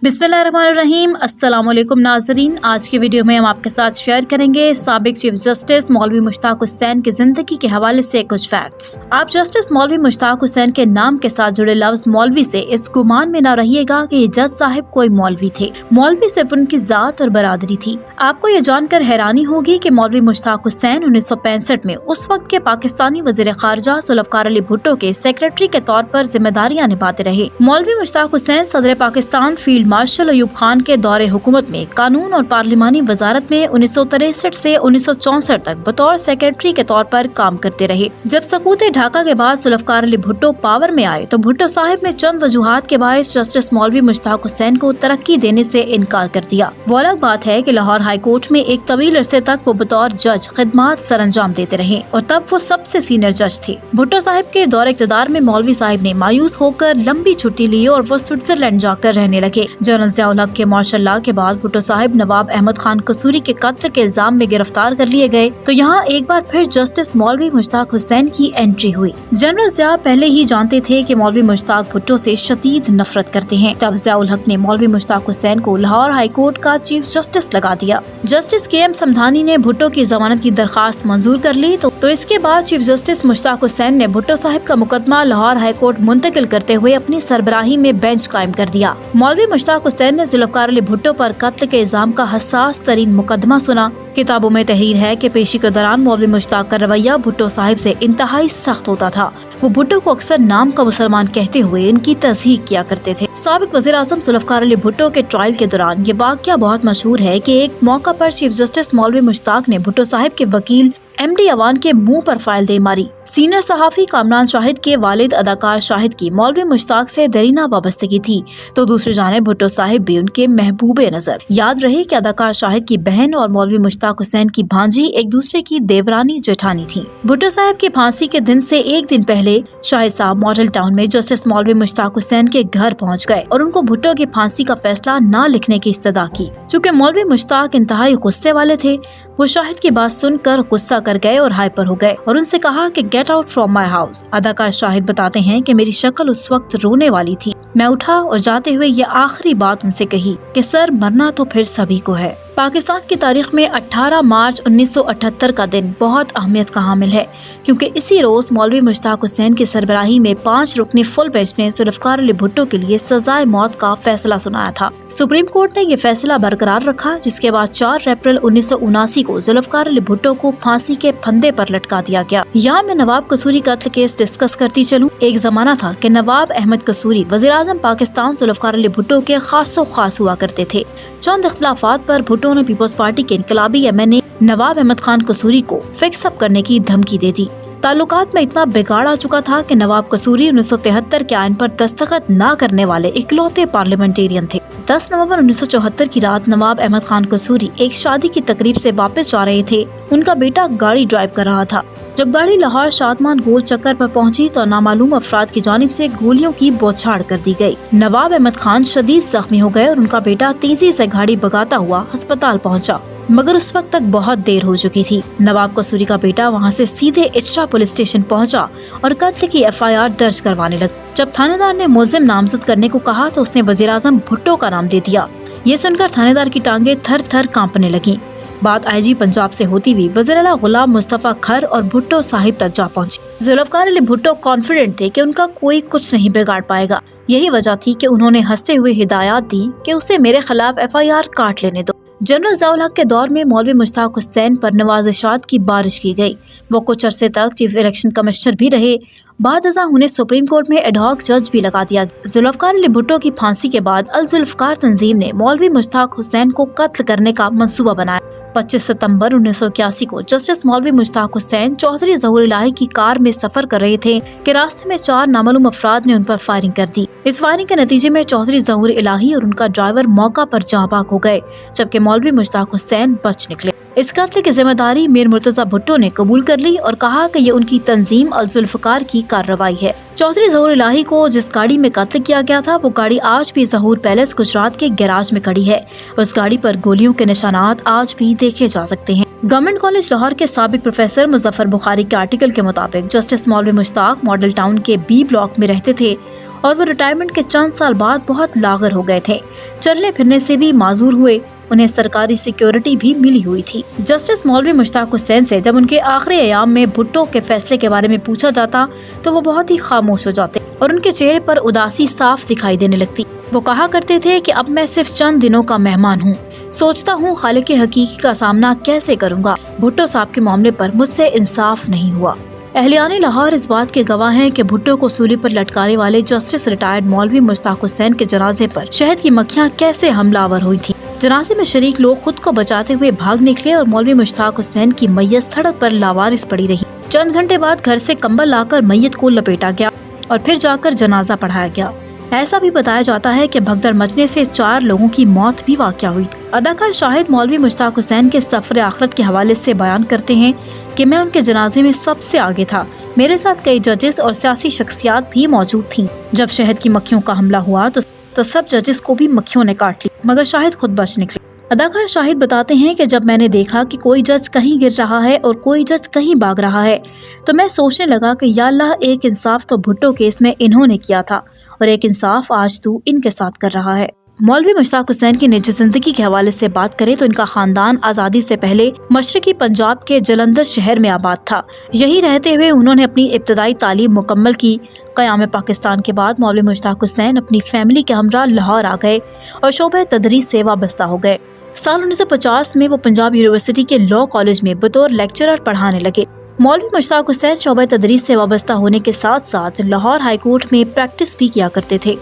बिस्मिल्लाहिर्रहमानिर्रहीम। अस्सलाम वालेकुम नाज़रीन। आज की वीडियो में हम आपके साथ शेयर करेंगे साबिक चीफ जस्टिस मौलवी मुश्ताक हुसैन की जिंदगी के हवाले से कुछ फैक्ट्स। आप जस्टिस मौलवी मुश्ताक हुसैन के नाम के साथ जुड़े लफ्ज मौलवी से इस गुमान में न रहिएगा कि ये जज साहिब कोई मौलवी थे। मौलवी सिर्फ उनकी जात और बरादरी थी। आपको ये जानकर हैरानी होगी कि मौलवी मुश्ताक हुसैन 1965 में उस वक्त के पाकिस्तानी वज़ीर ख़ारजा जुल्फ़िकार अली भुट्टो के सेक्रेटरी के तौर पर जिम्मेदारियां निभाते रहे। मौलवी मुश्ताक हुसैन सदर पाकिस्तान फील्ड मार्शल अयूब खान के दौरे हुकूमत में कानून और पार्लिमानी वजारत में 1963 से 1964 तक बतौर सेक्रेटरी के तौर पर काम करते रहे। जब सकूत ढाका के बाद जुल्फ़िकार अली भुट्टो पावर में आए तो भुट्टो साहिब ने चंद वजूहात के बायस जस्टिस मौलवी मुश्ताक हुसैन को तरक्की देने से इनकार कर दिया। वो अलग बात है कि लाहौर हाई कोर्ट में एक तवील अरसे तक वो बतौर जज खिदमात सर अंजाम देते रहे और तब वो सबसे सीनियर जज थे। भुट्टो साहिब के दौरे इक़्तिदार में मौलवी साहिब ने मायूस होकर लंबी छुट्टी ली और वो स्विट्जरलैंड जाकर रहने लगे। जनरल ज़िया-उल हक के मार्शल लॉ के बाद भुट्टो साहिब नवाब अहमद खान कसूरी के कत्ल के इल्जाम में गिरफ्तार कर लिए गए तो यहाँ एक बार फिर जस्टिस मौलवी मुश्ताक हुसैन की एंट्री हुई। जनरल ज़िया पहले ही जानते थे कि मौलवी मुश्ताक भुट्टो से शदीद नफरत करते हैं। तब ज़िया-उल हक ने मौलवी मुश्ताक हुसैन को लाहौर हाई कोर्ट का चीफ जस्टिस लगा दिया। Justice KM. समधानी ने भुट्टो की जमानत की दरखास्त मंजूर कर ली तो इसके बाद चीफ जस्टिस मुश्ताक हुसैन ने भुट्टो साहिब का मुकदमा लाहौर हाई कोर्ट मुंतकिल करते हुए अपनी सरबराही में बेंच कायम कर दिया। मौलवी मुश्ताक हुसैन ने जुल्फ़िकार अली भुट्टो पर कत्ल के इल्जाम का हसास तरीन मुकदमा सुना। किताबों में तहरीर है कि पेशी के दौरान मौलवी मुश्ताक का रवैया भुट्टो साहिब से इंतहाई सख्त होता था। वो भुट्टो को अक्सर नाम का मुसलमान कहते हुए इनकी तज़हीक किया करते थे। साबिक वज़ीर आज़म जुल्फ़िकार अली भुट्टो के ट्रायल के दौरान ये वाक़या बहुत मशहूर है कि एक मौका पर चीफ जस्टिस मौलवी मुश्ताक ने भुट्टो साहिब के वकील MD अवान के मुंह पर फाइल दे मारी। सीनियर सहाफ़ी कामरान शाहिद के वालिद अदाकार शाहिद की मौलवी मुश्ताक से दरीना वाबस्तगी थी तो दूसरी जानिब भुट्टो साहिब भी उनके महबूबे नजर। याद रहे कि अदाकार शाहिद की बहन और मौलवी मुश्ताक हुसैन की भांजी एक दूसरे की देवरानी जेठानी थी। भुट्टो साहिब की फांसी के दिन से एक दिन पहले शाहिद साहब मॉडल टाउन में जस्टिस मौलवी मुश्ताक हुसैन के घर पहुँच गए और उनको भुट्टो की फांसी का फैसला न लिखने की इस्तदा की। चूँकि मौलवी मुश्ताक इंतहाई गुस्से वाले थे, वो शाहिद की बात सुनकर गुस्सा कर गए और हाइपर हो गए और उनसे कहा कि get out from my house. अदाकार शाहिद बताते हैं कि मेरी शक्ल उस वक्त रोने वाली थी। मैं उठा और जाते हुए ये आखिरी बात उनसे कही कि सर, मरना तो फिर सभी को है। पाकिस्तान की तारीख में 18 मार्च 1978 का दिन बहुत अहमियत का हामिल है क्योंकि इसी रोज मौलवी मुश्ताक हुसैन की सरबराही में 5 रुकनी फुल बेंच ने जुल्फ़िकार अली भुट्टो के लिए सजाए मौत का फैसला सुनाया था। सुप्रीम कोर्ट ने ये फैसला बरकरार रखा, जिसके बाद 4 अप्रैल 1979 को जुल्फ़िकार अली भुट्टो को फांसी के फंदे पर लटका दिया गया। यहाँ मैं नवाब कसूरी कत्ल केस डिस्कस करती चलूँ। एक जमाना था कि नवाब अहमद कसूरी वज़ीर आज़म पाकिस्तान जुल्फ़िकार अली भुट्टो के खासो खास हुआ करते थे। चंद इख्तिलाफात पर भुट्टो ने पीपल्स पार्टी के इनकलाबी MNA नवाब अहमद खान कसूरी को फिक्स अप करने की धमकी दे दी। ताल्लुकात में इतना बिगाड़ आ चुका था कि नवाब कसूरी 1973 के आइन पर दस्तखत न करने वाले इकलौते पार्लियामेंटेरियन थे। 10 नवंबर 1974 की रात नवाब अहमद खान कसूरी एक शादी की तकरीब से वापस जा रहे थे। उनका बेटा गाड़ी ड्राइव कर रहा था। जब गाड़ी लाहौर शादमान गोल चक्कर पर पहुंची तो नामालूम अफराद की जानिब से गोलियों की बौछार कर दी गई। नवाब अहमद खान शदीद जख्मी हो गए और उनका बेटा तेजी से गाड़ी भगाता हुआ अस्पताल पहुंचा, मगर उस वक्त तक बहुत देर हो चुकी थी। नवाब कसूरी का बेटा वहां से सीधे इचरा पुलिस स्टेशन पहुंचा और कत्ल की FIR दर्ज करवाने लगा। जब थानेदार ने मुल्जिम नामजद करने को कहा तो उसने वज़ीर आज़म भुट्टो का नाम दे दिया। ये सुनकर थानेदार की टांगे थर थर कांपने लगी। बात IG पंजाब से होती हुई वज़ीर आला गुलाम मुस्तफ़ा खर और भुट्टो साहिब तक जा पहुंची। जुल्फ़िकार अली भुट्टो कॉन्फिडेंट थे कि उनका कोई कुछ नहीं बिगाड़ पाएगा। यही वजह थी कि उन्होंने हंसते हुए हिदायत दी कि उसे मेरे खिलाफ FIR काट लेने दो। जनरल ज़िया-उल हक के दौर में मौलवी मुश्ताक हुसैन पर नवाज़िशात की बारिश की गई। वो कुछ अरसे तक चीफ इलेक्शन कमिश्नर भी रहे। बाद अज़ां उन्हें सुप्रीम कोर्ट में एडहॉक जज भी लगा दिया। जुल्फ़िकार अली भुट्टो की फांसी के बाद अल जुल्फ़िकार तंजीम ने मौलवी मुश्ताक हुसैन को कत्ल करने का मंसूबा बनाया। 25 सितंबर 1981 को जस्टिस मौलवी मुश्ताक हुसैन चौधरी ज़हूर इलाही की कार में सफर कर रहे थे कि रास्ते में 4 नामालूम अफराद ने उन पर फायरिंग कर दी। इस फायरिंग के नतीजे में चौधरी ज़हूर इलाही और उनका ड्राइवर मौका पर जाँ बाक हो गए, जबकि मौलवी मुश्ताक हुसैन बच निकले। इस कत्ल की जिम्मेदारी मीर मुर्तजा भुट्टो ने कबूल कर ली और कहा कि ये उनकी तंजीम अल जुल्फ़िकार की कार्रवाई है। चौधरी ज़हूर इलाही को जिस गाड़ी में कत्ल किया गया था वो गाड़ी आज भी ज़हूर पैलेस गुजरात के गैराज में खड़ी है। उस गाड़ी पर गोलियों के निशानात आज भी देखे जा सकते हैं। गवर्नमेंट कॉलेज लाहौर के साबिक प्रोफेसर मुजफ्फर बुखारी के आर्टिकल के मुताबिक जस्टिस मौलवी मुश्ताक मॉडल टाउन के B ब्लॉक में रहते थे और वो रिटायरमेंट के चंद साल बाद बहुत लागर हो गए थे। चलने फिरने से भी माजूर हुए, उन्हें सरकारी सिक्योरिटी भी मिली हुई थी। जस्टिस मौलवी मुश्ताक हुसैन से जब उनके आखिरी अयाम में भुट्टो के फैसले के बारे में पूछा जाता तो वो बहुत ही खामोश हो जाते और उनके चेहरे पर उदासी साफ दिखाई देने लगती। वो कहा करते थे कि अब मैं सिर्फ चंद दिनों का मेहमान हूँ, सोचता हूँ खालिक हकीकी का सामना कैसे करूँगा। भुट्टो साहब के मामले पर मुझसे इंसाफ नहीं हुआ। अहलियान लाहौर इस बात के गवाह हैं कि भुट्टो को सूली पर लटकाने वाले जस्टिस रिटायर्ड मौलवी मुश्ताक हुसैन के जनाजे पर शहद की मक्खियाँ कैसे हमलावर हुई थी। जनाजे में शरीक लोग खुद को बचाते हुए भाग निकले और मौलवी मुश्ताक हुसैन की मैयत सड़क पर लावारिस पड़ी रही। चंद घंटे बाद घर से कंबल लाकर मैयत को लपेटा गया और फिर जाकर जनाजा पढ़ाया गया। ऐसा भी बताया जाता है कि भगदड़ मचने से 4 लोगों की मौत भी वाक़या हुई। अदाकार शाहिद मौलवी मुश्ताक हुसैन के सफर आखिरत के हवाले से बयान करते हैं कि मैं उनके जनाजे में सबसे आगे था। मेरे साथ कई जजेस और सियासी शख्सियात भी मौजूद थीं। जब शहद की मक्खियों का हमला हुआ तो सब जजेस को भी मक्खियों ने काट ली, मगर शाहिद खुद बच निकले। अदाकार शाहिद बताते हैं कि जब मैंने देखा कि कोई जज कहीं गिर रहा है और कोई जज कहीं भाग रहा है तो मैं सोचने लगा कि या अल्लाह, एक इंसाफ तो भुट्टो केस में इन्होंने किया था और एक इंसाफ आज तू इनके साथ कर रहा है। मौलवी मुश्ताक हुसैन की निजी जिंदगी के हवाले से बात करें तो इनका खानदान आज़ादी से पहले मशरकी पंजाब के जलंधर शहर में आबाद था। यहीं रहते हुए उन्होंने अपनी इब्तदाई तालीम मुकम्मल की। क़याम पाकिस्तान के बाद मौलवी मुश्ताक हुसैन अपनी फैमिली के हमरा लाहौर आ गए और शोबे तदरीस से वाबस्ता हो गए। साल 1950 में वो पंजाब यूनिवर्सिटी के लॉ कॉलेज में बतौर लेक्चरर पढ़ाने लगे। मौलवी मुश्ताक हुसैन शोबे तदरीस से वाबस्ता होने के साथ साथ लाहौर हाई कोर्ट में प्रैक्टिस भी किया करते थे।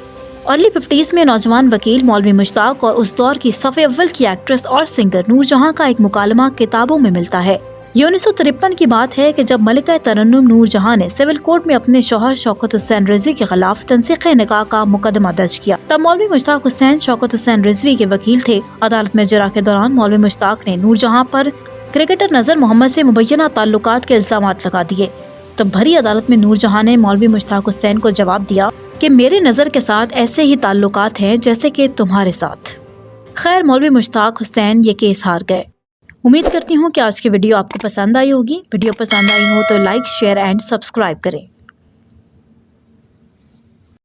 अर्ली 50s में नौजवान वकील मौलवी मुश्ताक और उस दौर की सफ़े अव्वल की एक्ट्रेस और सिंगर नूरजहां का एक मुकालमा किताबों में मिलता है। ये 1953 की बात है कि जब मलिका तरन्नुम नूरजहां ने सिविल कोर्ट में अपने शौहर शौकत हुसैन रिजवी के खिलाफ तंसीख़े निकाह का मुकदमा दर्ज किया। तब मौलवी मुश्ताक हुसैन शौकत हुसैन रिजवी के वकील थे। अदालत में जरा के दौरान मौलवी मुश्ताक ने नूरजहां पर क्रिकेटर नजर मोहम्मद से मुबैना ताल्लुकात के इल्जामात लगा दिए। तो भरी अदालत में नूरजहां ने मौलवी मुश्ताक हुसैन को जवाब दिया कि मेरे नज़र के साथ ऐसे ही ताल्लुकात हैं जैसे कि तुम्हारे साथ। खैर, मौलवी मुश्ताक हुसैन ये केस हार गए। उम्मीद करती हूँ कि आज की वीडियो आपको पसंद आई होगी। वीडियो पसंद आई हो तो लाइक, शेयर एंड सब्सक्राइब करें।